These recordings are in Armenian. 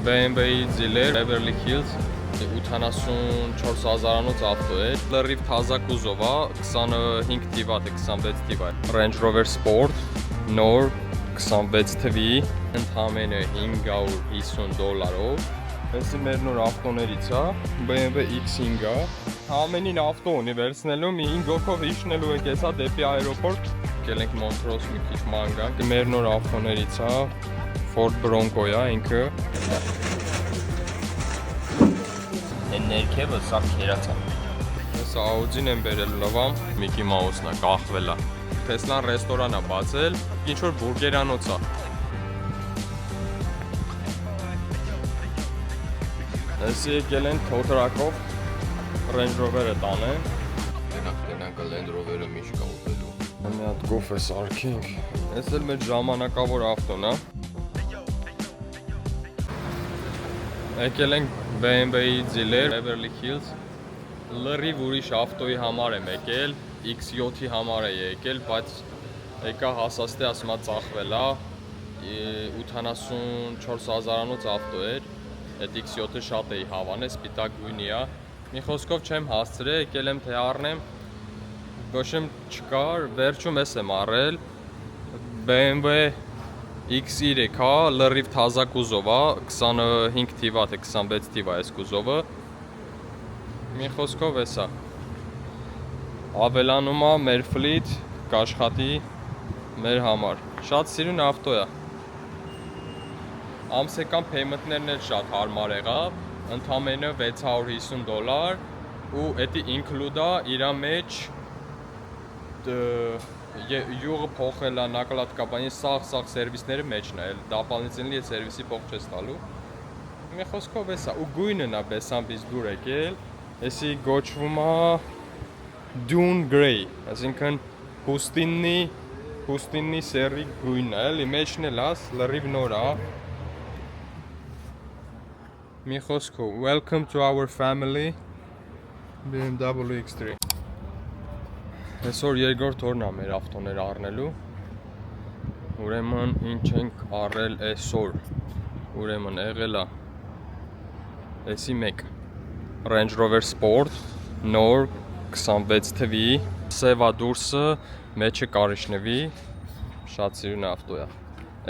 BMW-ի ձիլեր Beverly Hills 84,000-անոց ավտո է, լրիվ թազա կուզով է, 25 թիվ է, 26 թիվ է, Range Rover Sport, նոր 26 թվի, ընդամենը $550-ով, այսի մեր նոր ավտոներից է, BMW X5 է, ամենին ավտո ունի վերցնելու, մի 5 հոգով իջնելու եք եսա դեպի այրոպորտ, եկել ենք Montrose մի քիչ ման գանք, մեր նոր ավտոներից է, Ford Bronco է ինքը, ներքևը սա քերած է։ Սա Audi-ն են բերել լավամ, Mickey Mouse-ն է, կախվել է, Tesla-ն ռեստորան է բացել, ինչ-որ բուրգերանոց է։ Այսի եկել են թոթրակով Range Rover-ը տանեն։ Տենանք Land Rover-ը միշտ կա ուտելու։ Մի հատ գոֆ է սարքենք։ Այս էլ մեր ժամանակավոր ավտոն է։ Եկել ենք BMW-ի ձիլեր Beverly Hills։ Լրիվ ուրիշ ավտոյի համար եմ եկել, X7-ի համար է եկել, բայց եկա հասաստի ասում է ծախվել է, 84,000-անոց ավտո էր, այդ X7-ը շատ էի հավանել, սպիտակ գույնի է, մի խոսքով չեմ հասցրել, եկել եմ թե առնեմ, գոշեմ չկար, վերջում ես եմ առել, BMW X3 է, լրիվ թազա կուզով է, 25 թիվ է, թե 26 թիվ է այս կուզովը, մի խոսքով էսա, ավելանում է մեր ֆլիտ, կաշխատի մեր համար, շատ սիրուն ավտո է, ամսեկան payment-ներն էլ շատ հարմար եղավ, ընդամենը $650 ու էդի include է իրա մեջ յուղը փոխել է, նակլատկա, բանի սաղ սերվիսները մեջն է, դապալնիցենլի է սերվիսի փող չես տալու, մի խոսքով էսա, ու գույնն է բեսամբից դուր եկել, էսի գոչվում է Dune Grey, այսինքն հուստիննի սերի գույնն է, էլի մեջն էլ աս, լրիվ նոր է, մի խոսքով, welcome to our family, BMW X3 Այսօր երկրորդ օրն է մեր ավտոներ առնելու, ուրեմն ինչ ենք առել այսօր, ուրեմն եղել է էսի մեկ, Range Rover Sport, նոր 26 թվի, սևա դուրսը, մեջը կարիշնվի, շատ սիրուն ավտո է,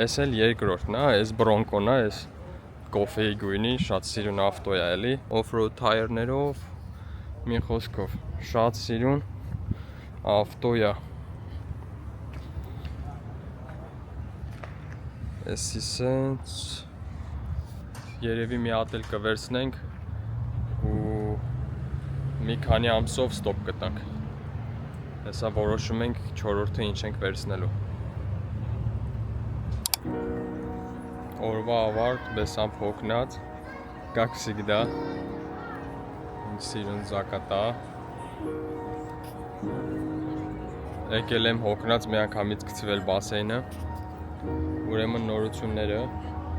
այս էլ երկրորդն է, այս Bronco-ն է, այս կոֆեի գույնի, շատ սիրուն ավտո է էլի, off-road թայերներով, մի խոսքով, շատ սիրուն ավտո է, էսի սենց, երևի մի հատ էլ կվերցնենք ու մի քանի ամսով ստոպ կտանք, հեսա որոշում ենք 4-րդը ինչ ենք վերցնելու, օրվա ավարտ, բեսամբ հոգնած, как всегда, սիրուն զակատա, եկել եմ հոգնած մի անգամից գցվել բասեյնը, ուրեմն նորությունները,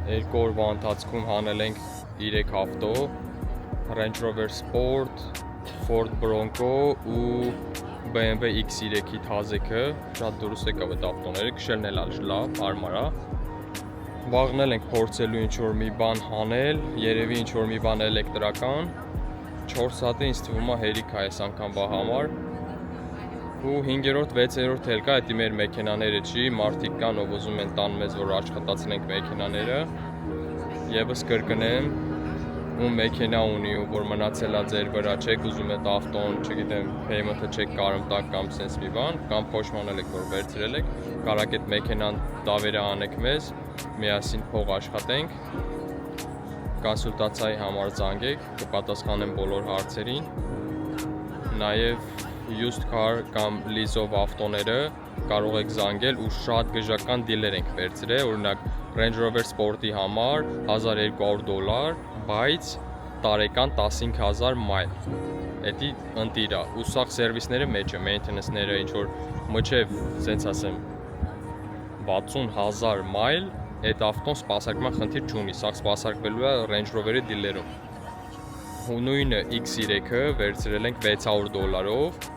2 օրվա ընթացքում հանել ենք 3 ավտո, Range Rover Sport, Ford Bronco ու BMW X3-ի թազեքը, շատ դուրս եկավ այդ ավտոները, քշելն էլ լավ, հարմար է, վաղնել ենք փորձելու ինչ-որ մի բան հանել, երևի ինչ-որ մի բան էլեկտրական, 4 հատը ինձ թվում է հերիք է այս անգամվա համար, ու 5-րդ, 6-րդ էլ կա, էդի մեր մեքենաները չի, մարդիկ կան, ով ուզում են տան մեզ, որ աշխատացնենք մեքենաները, եվս կրկնեմ, ու մեքենա ունի, ու որ մնացել է ձեր վրա, չեք ուզում այդ ավտոն, չգիտեմ, payment-ը չեք կարում տակ կամ սենց մի բան, կամ փոշմանել եք, որ վերցրել եք, կարակ այդ մեքենան դավերը անեք մեզ, միասին փող աշխատենք, կոնսուլտացիայի համար զանգեք, կպատասխանեմ բոլոր հարցերին, նաև used car կամ lease-ով ավտոները կարող եք զանգել ու շատ գժական դիլեր ենք վերցրել, օրինակ Range Rover Sport-ի համար $1,200, բայց տարեկան 15,000 մայլ, էդի ընտիր է, ու սաղ սերվիսները մեջ է, maintenance-ները, ինչ-որ մջև, սենց ասեմ, 60,000 մայլ, այդ ավտոն սպասարկման խնդիր չունի, սաղ սպասարկվելու է Range Rover-ի դիլերում, ու նույնը X3-ը վերցրել ենք $600,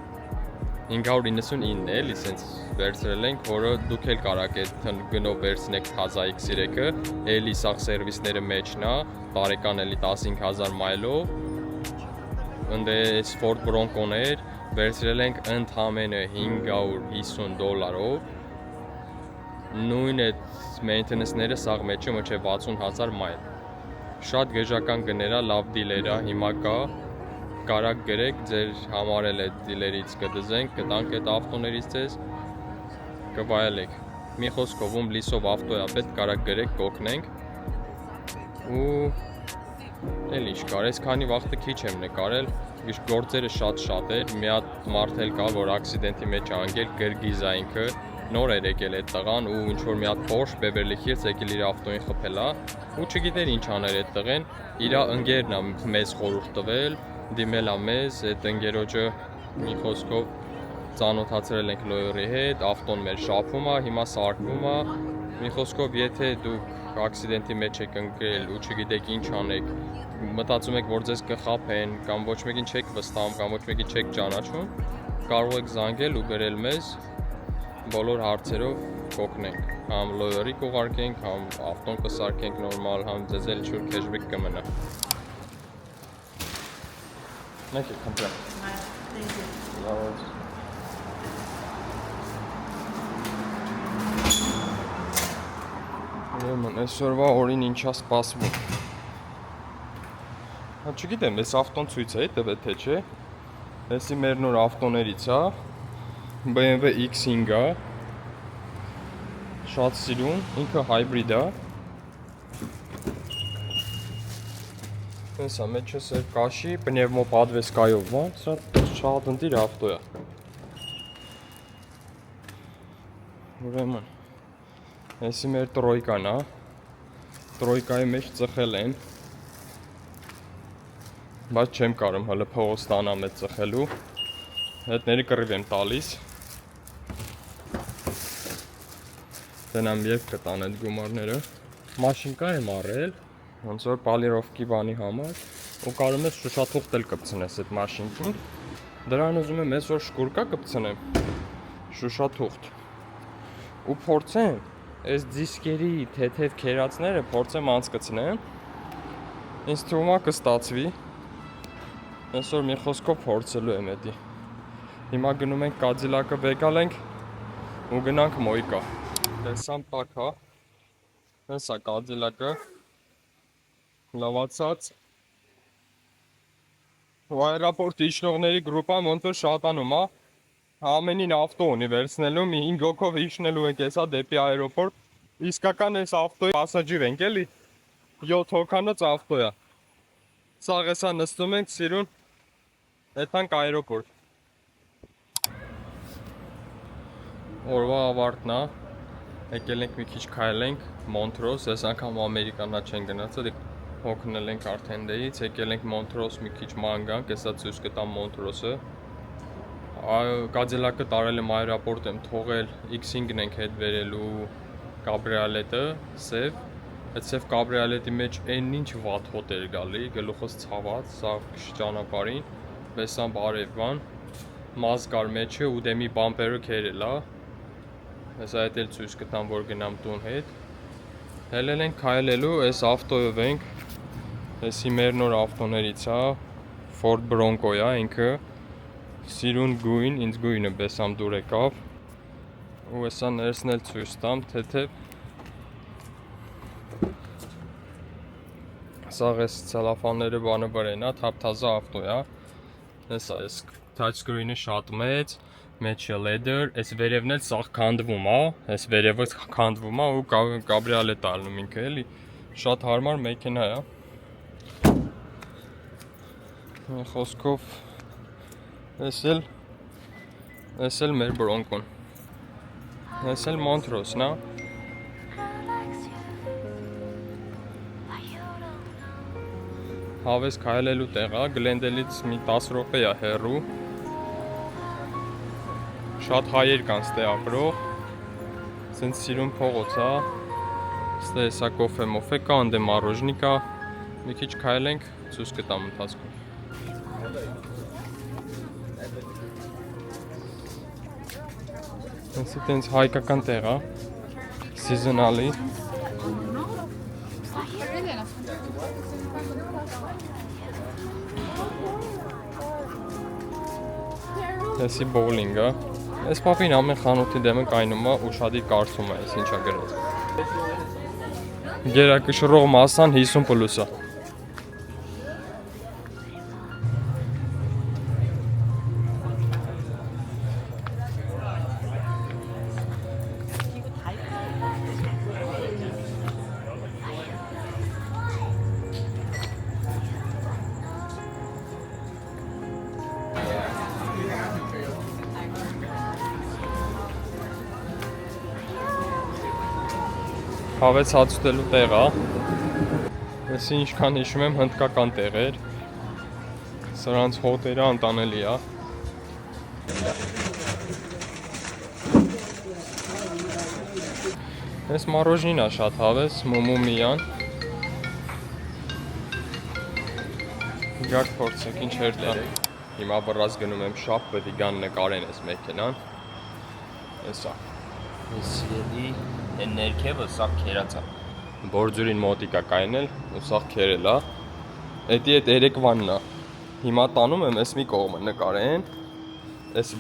599 էլի, սենց վերցրել ենք, որը դուք էլ կարաք այդ գնով վերցնեք 1000X3-ը, էլի սա սերվիսները մեջն է, տարեկան էլի 15000 մայլով։ Ընդ էս Ford Bronco-ներ վերցրել ենք ընդամենը $550-ով։ Նույն այդ maintenance-ները սաղ մեջը մոչե 60000 մայլ։ Շատ գժական գներա, լավ դիլերա, հիմա կա, կարակ գրեք, ձեր համար էլ այդ դիլերից կդզենք, կտանք այդ ավտոներից ձեզ, կվայելեք։ Մի խոսքով ում լիսով ավտո է պետք, կարակ գրեք, կօգնենք։ Ու էլ ինչ կար, այս քանի վաղտը քիչ եմ նկարել, գործերը շատ էր, մի հատ մարդ էլ կա, որ ակսիդենտի մեջ անգել, գրգիզ է ինքը, նոր էր եկել այդ տղան ու ինչ-որ մի հատ Porsche Beverly Hills եկել իր ավտոին խփել է ու չգիտեր ինչ աներ այդ տղեն, իր ընկերն է մեզ խորհուրդ տվել, դիմել է մեզ, այդ ընկերոջը մի խոսքով ծանոթացրել ենք լոյերի հետ, ավտոն մեր շափում է, հիմա սարքվում է, մի խոսքով եթե դուք ակսիդենտի մեջ եք ընկել ու չգիտեք ինչ անեք, մտածում եք որ ձեզ կխափեն կամ ոչ մեկին չեք վստահում կամ ոչ մեկին չեք ճանաչում, կարող եք զանգել ու գրել մեզ, բոլոր հարցերով կօգնենք, համ լոյերի կուղարկենք, համ ավտոն կսարքենք նորմալ, համ ձեզ էլ ինչ-որ քեշբեք կմնա։ Thank you, come back. Ուրեմն այսօրվա օրին ինչա սպասվում։ Չգիտեմ, այս ավտոն ցույց է տվել թե չէ։ Էսի մեր նոր ավտոներից է, BMW X5 է, շատ սիրուն, ինքը հայբրիդ է։ Հեսա մեջը սեր կաշի, պնևմոպադվեսկայով, սա շատ ընտիր ավտո է։ Ուրեմն, էսի մեր տրոյկան է, տրոյկայի մեջ ծխել են, բայց չեմ կարում հələ փողոց ստանամ այդ ծխելու, հետների կռիվ եմ տալիս, դենամ երբ կտան այդ գումարները, մաշինկա եմ առել, ոնց որ պալիրովկի բանի համար, ու կարում ես շուշաթուղթ էլ կպցնես այդ մաշինկին, դրան ուզում եմ այսօր շկուրկա կպցնեմ, շուշաթուղթ, ու փորձեմ, այս դիսկերի թեթև քերածները փորձեմ անցկացնեմ, ինձ թվում է կստացվի, այսօր մի խոսքով փորձելու եմ էդի, հիմա գնում ենք Cadillac-ը բեկալ ենք ու գնանք Մոյկա, տեսամ տակ հա, հեսա Cadillac-ը, լավացած, ու այրապորտ իջնողների գրուպան ոնց որ շատանում հա, ամենին ավտո ունի վերցնելու, մի 5 հոգով իջնելու ենք եսա դեպի այրոպորտ, իսկական ես ավտոյի պասաջիր ենք էլի, 7 հոգանոց ավտո է, սաղ եսա նստում ենք սիրուն, եթանք այրոպորտ, օրվա ավարտն է, եկել ենք մի քիչ քայլենք Մոնտրոս, այս անգամ ամերիկանա չեն գնացել, հոգնել ենք արդեն դեից, եկել ենք Մոնտրոս մի քիչ ման գանք, եսա ցույց կտամ Մոնտրոսը, Cadillac-ը տարել եմ այրապորտ եմ թողել, X5-ն ենք հետ վերելու կաբրիոլետը, սև, այդ սև կաբրիոլետի մեջ այն ինչ վատ հոտ էր գալի, գլուխս ցաված, սա ճանապարհին, վեսան բարև բան, մազ կար մեջը ու դեմի բամպերը քերել է, հեսա այդ էլ ցույց կտամ որ գնամ տուն հետ, հելել ենք քայլելու, այս ավտոյով ենք, էսի մեր նոր ավտոներից է, Ford Bronco է ինքը, սիրուն գույն, ինձ գույնը բեսամ դուր եկավ, ու հեսա ներսն էլ ցույց տամ, թեթև, սաղ ես ցելոֆանները բանը վրեն է, թափթազա ավտո է, հեսա ես touchscreen-ը շատ մեծ, մեջը leather, այս վերևն էլ սաղ քանդվում է, այս վերևը քանդվում է ու կաբրիոլետ ալնում ինքը էլի, շատ հարմար մեքենա է, խոսքով, ես էլ մեր Bronco-ն, ես էլ Montrose-ն է, հավես քայլելու տեղ է, Գլենդելից մի 10 րոպե է հեռու, շատ հայեր կան ստե ապրող, սենց սիրուն փողոց է, ստե հեսա կոֆե մոֆե կա, անդե մարոժնի կա, մի քիչ քայլենք, ցույց կտամ ընթացքում։ Այսի տենց հայկական տեղ է, seasonal-ի։ Այսի bowling-ը։ Այս պապին ամեն խանութի դեմը կայնում է ու շատի կարծում է, այս ինչա գրած։ Գերակշռող մասսան 50+ է։ Հավեց հաց ուտելու տեղ է։ Այսի ինչքան հիշում եմ հնդկական տեղ էր։ Սրանց հոտերը անտանելի է։ Այս մարոժինն է շատ հավես, մումումիան։ Գարկ փորձեք ինչ էր դա։ Հիմա բռած գնում եմ շապ, պետք է գան նկարեն այս մեքենան։ Էսա։ Իսիելի են ներքևը սա քերած է։ Բորձուրին մոտիկա կայնել ու սաղ քերել է։ Էդի այդ երեկվանն է։ Հիմա տանում եմ այս մի կողմը նկարեն։ Այս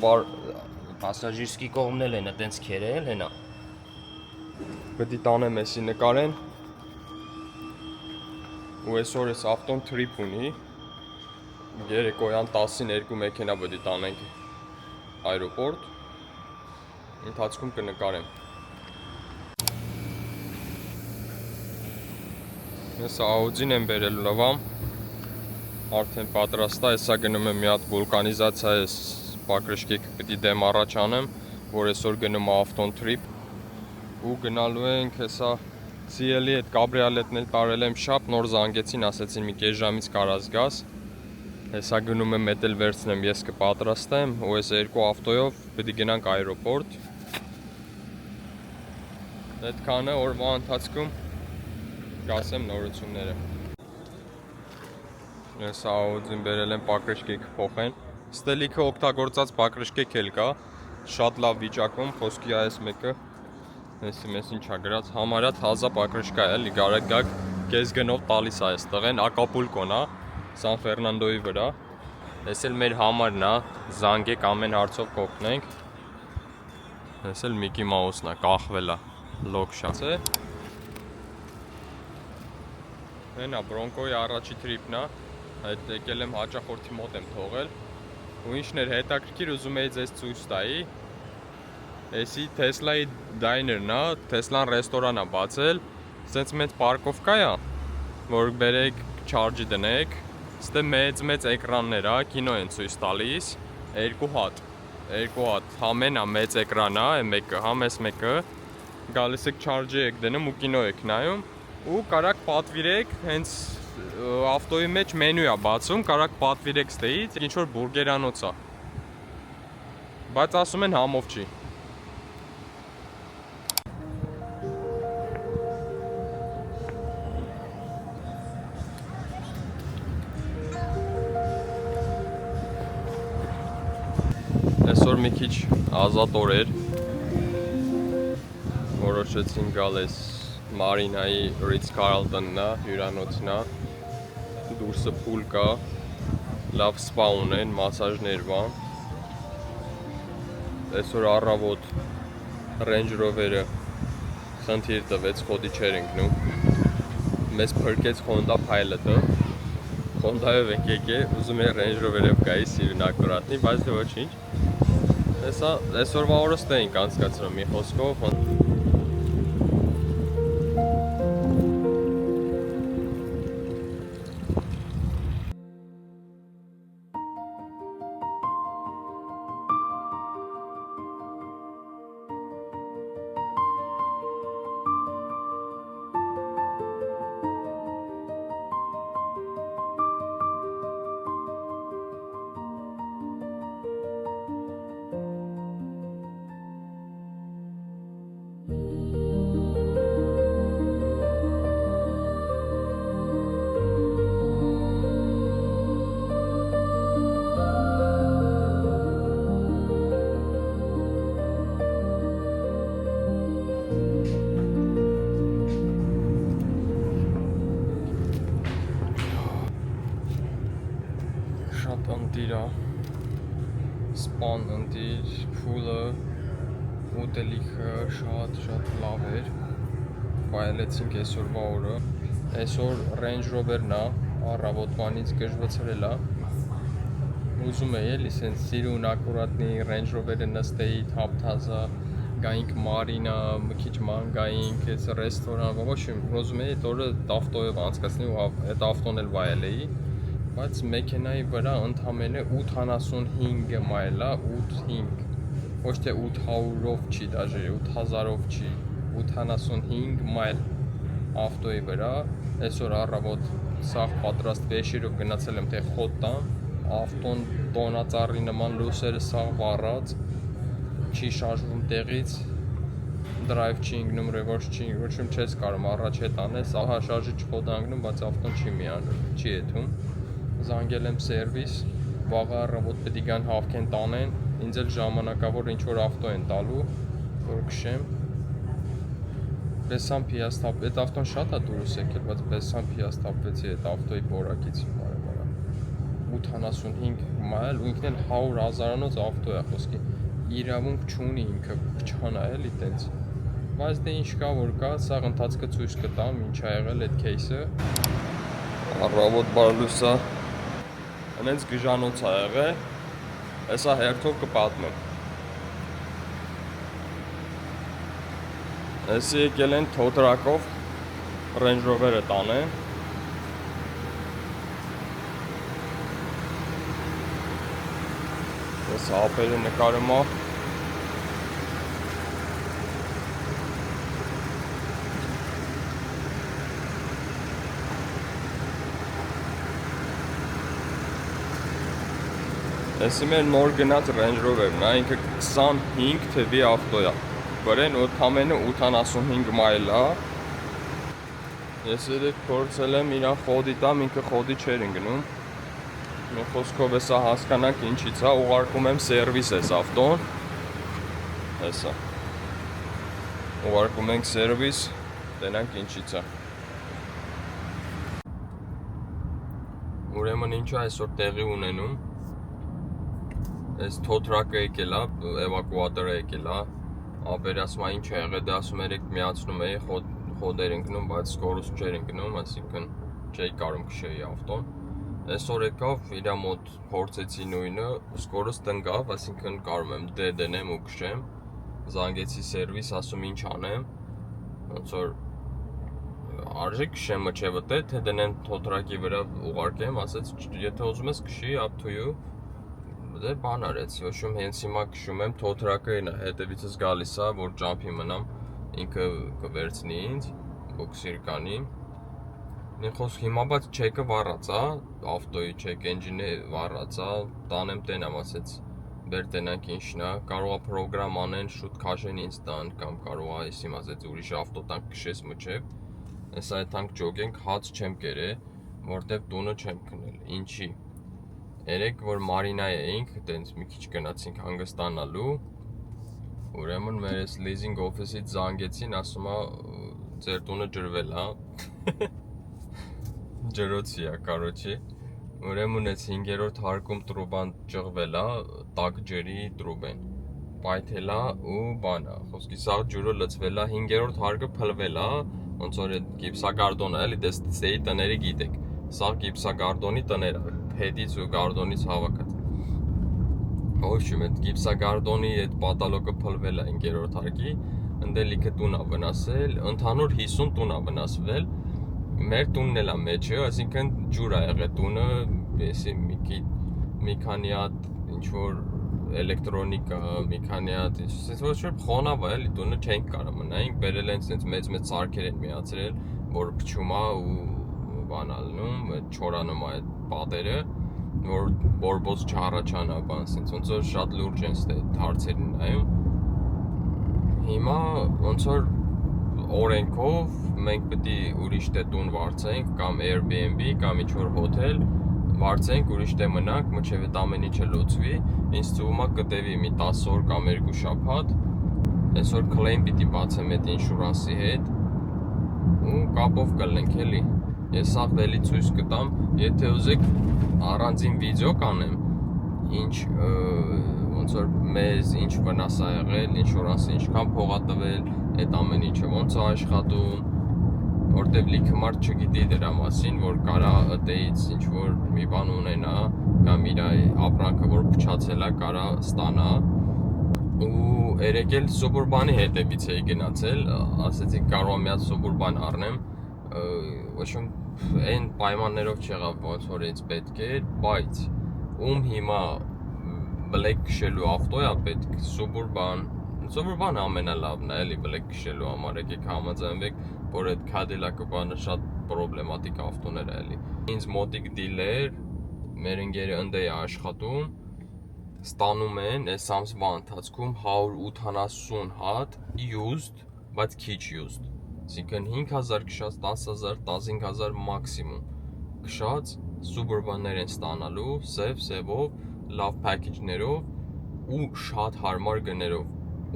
Պասաժիրսկի կողմն էլ են այտենց քերել հենա։ Պետք է տանեմ էսի նկարեն։ Ու այսօր էս ավտոն trip ունի։ Երեկոյան 10-ին 2 մեքենա պետք է տանենք այրոպորտ։ Ընթացքում կնկարեմ։ Ես Audi-ն եմ բերել լավամ։ Արդեն պատրաստ է, հեսա գնում եմ մի հատ վուլկանիզացիա էս պակրշկիկ պետք է դեմ առաջ անեմ, որ այսօր գնում է ավտոն trip ու գնալու ենք հեսա CL-ի այդ կաբրիոլետն էլ տարել եմ շապ, նոր զանգեցին, ասեցին մի կես ժամից կարաս գաս։ Հեսա գնում եմ էդ էլ վերցնեմ, ես կպատրաստեմ ու այս երկու ավտոյով պետք է գնանք այրոպորտ։ Այդքանը օրվա ընթացքում կասեմ նորությունները։ Ես Audi-ն բերել եմ պակրշկիկ փոխեն։ Ստելիքը օգտագործած պակրշկիկ էլ կա, շատ լավ վիճակում, խոսքի այս մեկը, այսի մեզ ինչա գրած, համարյա թազա պակրշկա է, լիգարեք գակ կես գնով տալիս է այստեղեն, Ակապուլկոն է, Սան Ֆերնանդոյի վրա։ Այս էլ մեր համարն է, զանգեք ամեն հարցով կօգնենք։ Այս էլ Միկի Մաուսն է, կախվել է, լոկ շաց է։ Հենա Բրոնկոյի առաջի թրիպն է, այդ եկել եմ հաճախորդի մոտ եմ թողել։ Ու ինչն էր հետաքրքիր, ուզում էի ձեզ ցույց տայի։ Էսի Տեսլայի դայներն է, Տեսլան ռեստորան է բացել, սենց մեծ պարկովկա է, որ բերեք չարջի դնեք, ստե մեծ էկրաններ է, կինո են ցույց տալիս, երկու հատ, համենա մեծ էկրան է, մեկը, համ էս մեկը, գալիս եք չարջի եք դնում ու կինո եք նայում, ու կարակ պատվիրեք, հենց ավտոյի մեջ մենու է բացում, կարակ պատվիրեք ստեից, ինչ որ բուրգերանոց է, բայց ասում են համով չի։ Այսօր մի քիչ ազատ օր էր, որոշեցին գալ այս Մարինայի Ritz Carlton-ն է, հյուրանոցն է, դուրսը փուլ կա, լավ սպա ունեն, մասաժներ բան։ Այսօր առավոտ Range Rover-ը խնդիր տվեց, խոդի չեր ընկնում։ Մեզ փրկեց Honda Pilot-ը, Honda-ով ենք եկել, ուզում է Range Rover-ով գայի սիրուն ակուրատնի, բայց դե ոչինչ։ Հեսա այսօրվա օրը ստե ենք անցկացնում մի խոսքով։ Ընտիրա սպան ընտիր, փուլը, ուտելիքը շատ լավ էր, վայելեցինք այսօրվա օրը, այսօր Range Rover-ն է, առավոտվանից գժվցրել է, ուզում էի էլի սենց սիրուն ակուրատնի Range Rover-ը նստեի, թափթազա, գայինք մարինա, մի քիչ ման գայինք, այս ռեստորան, ուզում էի այդ օրը ավտոյով անցկացնի ու այդ ավտոն էլ վայելեի, բայց մեքենայի վրա ընդամենը 85 մայլ է, 8-5, ոչ թե 800-ով չի, դաժե 8000-ով չի, 85 մայլ ավտոյի վրա, այսօր առավոտ սաղ պատրաստ վեշիրով գնացել եմ թե խոտ տամ, ավտոն տոնածառի նման լուսերը սաղ վառած, չի շարժվում տեղից, դրայվ չի ընկնում, ռևորս չի, ոչ չես կարում առաջ հետ անես, ահա շարժիչ խոտ անգնում, բայց ավտոն չի եթում, զանգել եմ սերվիս, վաղը առավոտ պետք է գան հավքեն տանեն, ինձ էլ ժամանակավոր ինչ-որ ավտո են տալու, որ քշեմ, բեսամ պիաստապ, այդ ավտոն շատ է դուրս եկել, բայց բեսամ պիաստապվեցի այդ ավտոյի բորակից, 85 մայլ, ու ինքն էլ 100,000-անոց ավտո է խոսքի, իրավունք չունի ինքը փչանա էլի տենց, բայց դե ինչ կա որ կա, սաղ ընթացքը ցույց կտամ, ինչ ա եղել այդ кейսը, առավոտ բարլուսա, հենց գժանոց ա եղել, հեսա հերթով կպատմեմ, հեսի եկել են թոտրակով Range Rover-ը տանեն, ես հապերը նկարում ա, Եսի մեր նոր գնաց Range Rover-ն է, ինքը 25 թվի ավտո է, բրեն ամենը 85 մայլ է, ես երեք փորձել եմ իրան խոդի տամ, ինքը խոդի չեր ընկնում, մի խոսքով եսա հասկանանք ինչից է, ուղարկում եմ սերվիս ես ավտոն, հեսա, ուղարկում ենք սերվիս, տենանք ինչից է, ուրեմն ինչա այսօր տեղի ունենում, Այս թոտրակը եկել է, էվակուատորը եկել է, ապեր ասում է ինչ է եղել, դե ասում երեք միացնում էի, խոդեր ընկնում, բայց սկորուստ չէր ընկնում, այսինքն չէի կարում քշեի ավտոն։ Այսօր եկավ, իրա մոտ փորձեցի նույնը, սկորուստ ընկավ, այսինքն կարում եմ դե դնեմ ու քշեմ, զանգեցի սերվիս, ասում ինչ անեմ, ոնց որ արժի քշեմ չէ վտե, թե դնեմ թոտրակի վրա ուղարկեմ, ասեց եթե ուզում ես քշի, up to you Դե բան արեց, ոչում հենց հիմա քշում եմ, թոտրակը հետևիցս գալիս է, որ ջամփի մնամ, ինքը կվերցնի ինձ, բոքսիր կանի։ Մի խոսք հիմա բայց չեկը վառած է, ավտոյի չեք էնջինը վառած է, տանեմ տենամ ասեց, բեր տենանք ինչն է, կարող է պրոգրամ անեն, շուտ քաշեն ինձ տան, կամ կարող է այս հիմա ասեց ուրիշ ավտո տանք քշես մջև, այս այդ տանք ջոգենք, հաց չեմ կերե, որտեվ տունը չեմ քնել, ինչի։ Երեք որ մարինա էինք, տենց մի քիչ գնացինք հանգստանալու, ուրեմն մեր այս լիզինգ օֆիսից զանգեցին, ասում է ձեր տունը ջրվել է, ջրոցի է, կարոչի, ուրեմն այս 5-րդ հարկում տրուբան ճղվել է, տաք ջրի տրուբ են, պայթել է ու բան է, խոսքի սաղ ջուրը լծվել է, 5-րդ հարկը փլվել է, ոնց որ այդ գիպսագարդոնը, էլի դեստեի տները գիտեք, սաղ գիպսագարդոնի տները հետից ու գարդոնից հավաքած Ոչմ, այդ գիպսագարդոնի այդ պատալոկը փլվել է 5-րդ հարկի ընդ լիքը տուն ա վնասել, ընդհանուր 50 տուն ա վնասվել մեր տունն էլ ա մեջը, այսինքն ջուր ա եղել տունը, էսի մի քանի հատ ինչ-որ էլեկտրոնիկա, մի քանի հատ, ասես ոչ որ խոնավ է էլի տունը չենք կարող մնայինք, բերել են սենց մեծ սարքեր են միացրել, որ փչում ա ու բան ալնում, չորանում ա այդ պատերը, որ բորբոց չառաջանա բան, սենց ոնց որ շատ լուրջ են ստե հարցերին նայում։ Հիմա ոնց որ օրենքով մենք պետք է ուրիշ տեղ տուն վարձենք կամ Airbnb կամ ինչ-որ հոթել վարձենք, ուրիշ տեղ մնանք, մինչև այդ ամեն ինչը լուծվի, ինձ թվում է կտևի մի 10 օր կամ 2 շաբաթ, այսօր claim պիտի բացեմ այդ ինշուրանսի հետ ու կապով կլնենք էլի։ Ես սաղ էլի ցույց կտամ, եթե ուզեք առանձին վիդեո կանեմ, ինչ ոնց որ մեզ ինչ վնաս ա եղել, ինչ որ ասի, ինչքան փող ա տվել, այդ ամեն ինչը ոնց ա աշխատում, որտեվ լիքը մարդ չգիտի դրա մասին, որ կարա ըտեից ինչ որ մի բան ունենա, կամ իր ապրանքը որ փչացել ա, կարա ստանա։ Ու երեք էլ սուպեր բանի հետևից էի գնացել, ասեցի կարող եմ մի հատ սուպեր բան առնեմ, ոչմ այն պայմաններով չեղավ ոնց որ ինձ պետք էր, բայց ում հիմա բլեք քշելու ավտո է պետք, սուպեր բան ամենալավն է էլի բլեք քշելու համար, եկեք համաձայնվեք, որ այդ Cadillac-ը բանը շատ պրոբլեմատիկ ավտոներ է էլի։ Ինձ մոտիկ դիլեր, մեր ընկերը ընդ է աշխատում, ստանում են այս ամսվա ընթացքում 180 հատ used, բայց քիչ used։ Այսինքն 5000 քշած, 10000, 15000 մաքսիմում քշած սուբուրբաններ են ստանալու, սևով, լավ փակեջներով ու շատ հարմար գներով։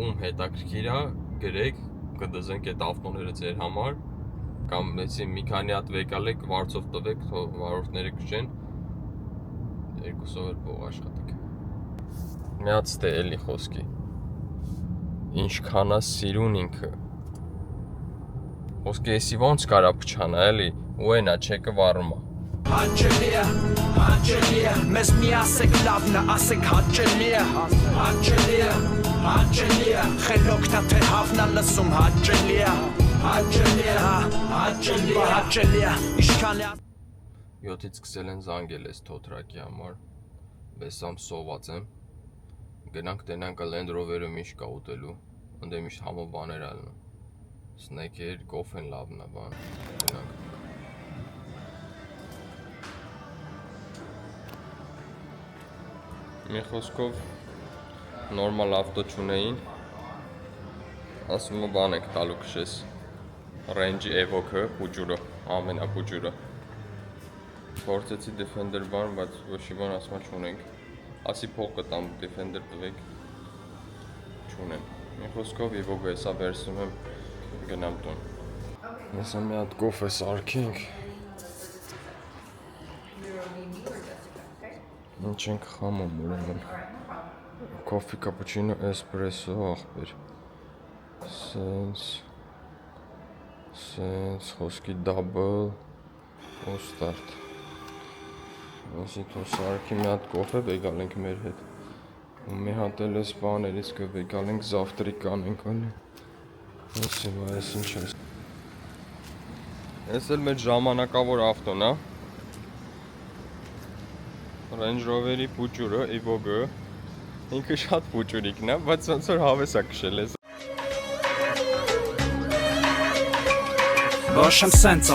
Ում հետաքրքիր է, գրեք, կդզենք այդ ավտոները ձեր համար, կամ էսի մի քանի հատ վեկալեք, վարձով տվեք, վարորդները քշեն, երկուսով էլ փող աշխատեք։ Մի հատ ստե էլի խոսքի, ինչքան է սիրուն ինքը, խոսքի էսի ոնց կարա փչանա էլի, ու ենա չեկը վարում է։ Հաճելի է, մեզ մի ասեք լավն է, ասեք հաճելի է, խելոքն է թե հավն է լսում հաճելի է, իշքան է 7-ից սկսել են զանգել ես թոթրակի համար, բեսամ սոված եմ, գնանք տենանք Land Rover-ը միշտ կա ուտելու, ընդե միշտ համո բաներ ալնում, սնեքեր, կոֆեն լավն է բան, գնանք։ Մի խոսքով նորմալ ավտո չունեին, ասում է բան եք տալու քշես, Range Evoque-ը, պուջուրը, ամենապուջուրը, փորձեցի Defender բան, բայց ոչ մի բան ասում չունենք, ասի փող կտամ Defender տվեք, չունեմ, մի խոսքով Evoque-ը հեսա վերցնում եմ, գնամ տուն, հեսա մի հատ կոֆե սարքենք, ինչ ենք խամում ուրեմն, կոֆի կապուչինո էսպրեսո աղբեր, սենց խոսքի double ու start, ասի թո սարքի մի հատ կոֆե վեգալ ենք մեր հետ, ու մի հատ էլ ես բաներից կվեգալ ենք զավտրի կանենք ալի, ասի բա ես ինչ ես, ես էլ մեր ժամանակավոր ավտոն է, Range Rover-ի պուջուրը, Evoque-ը, ինքը շատ պուջուրիկն է, բայց ոնց որ հավես է քշել ես։ Բաշեմ սենց